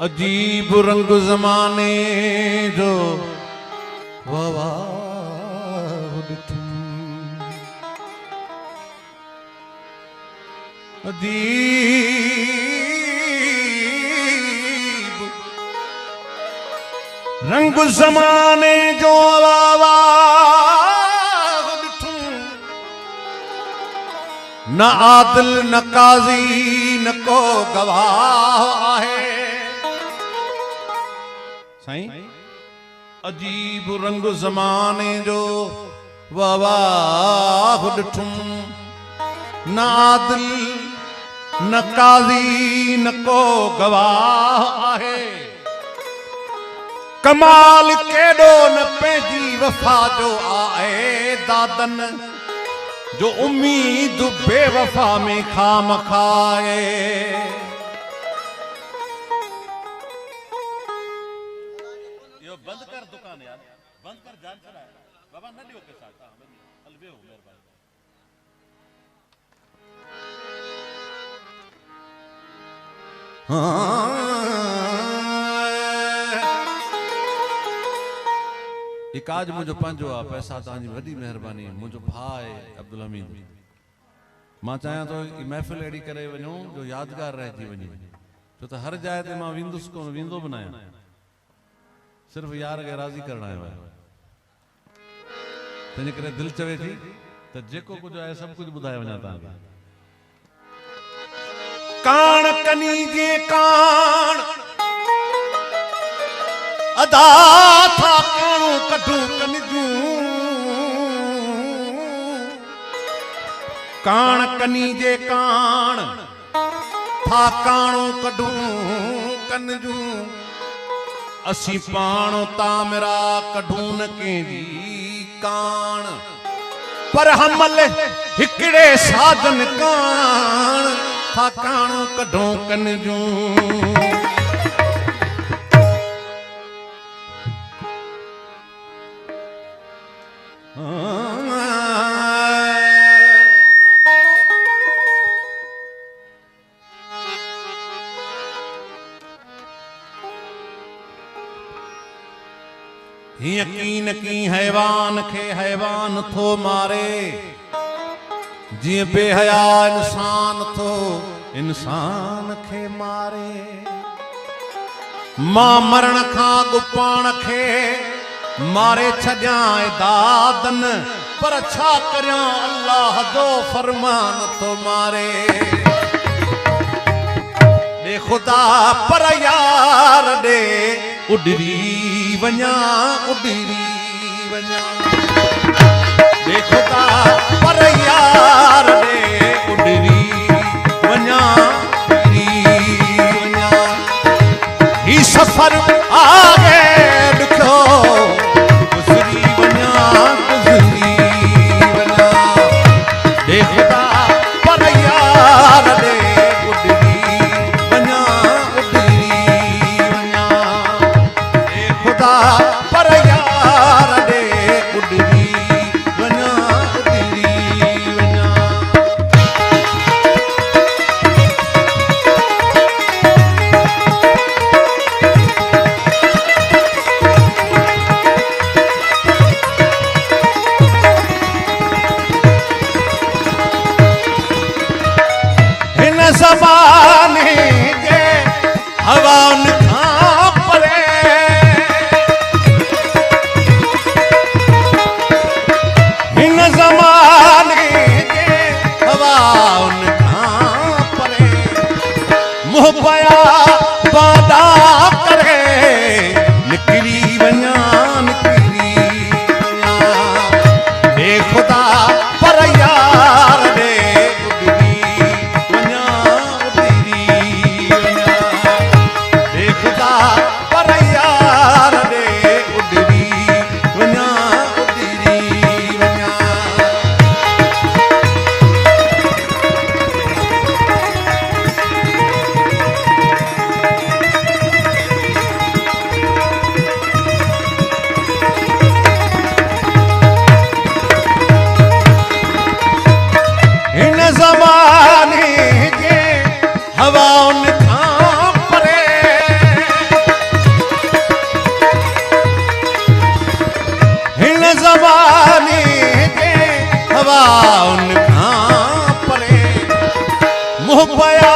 अजीब रंग जमाने जो वाह अजीब रंग जमाने जो न आदिल न काजी न को गवाह है साईं। अजीब रंग जमाने जो वाह ॾिठुम न आदिल न काज़ी न को गवाह है। कमाल केॾो न पंहिंजी वफ़ा जो आहे दादन जो उम्मीद बेवफा में खाम खाए। बंद कर दुकान यार, बंद कर जान चला बाबा न लियो के साथ अलवे हो मेहरबानी। एक आज मुझो पंहिंजो आहे पैसा तव्हांजी वॾी महिरबानी। मुझो भाउ आहे अब्दुल हमीद। मां चाहियां थो ई महफ़िल अहिड़ी करे वञूं जो यादगार रहिजी वञे, छो त हर जाइ ते मां वेंदुसि कोन, वेंदो बि न आहियां, सिर्फ यार खे राज़ी करण आयो आहियां। तंहिंजे करे दिलि चवे थी त जेको कुझु आहे सभु कुझु ॿुधाए वञा तव्हांखे। काण कनी जे काण अदा था काणू कढूं कनजूं, काण कनी जे काण था काणू कढूं कनजूं, असी पाणो तामिरा कढूं न कंहिंजी काण, पर हमल हिकिड़े साधन काण था काणो कढूं कनजूं। यकीन की हैवान खे हैवान थो मारे, जीअं बेहया इंसान थो इंसान खे मारे। मां मरण खां गुपाण खे मारे छॾियां दादन, पर छा करियां अल्लाह जो फरमान थो मारे। दे खुदा पर यार दे उडरी वञा उडरी वञा, दे खुदा पर यार दे उडरी वञा उडरी वञा। ही सफर आगे ॾुखियो गुज़री वञा गुज़री वञा, दे खुदा पर यार दे उडरी वञा उडरी वञा, दे खुदा पर यार दे उडरी वञा उडरी वञा। हिन ज़माने जे हवान खां परे ज़बानी के हवा उनखां परे मुँह पया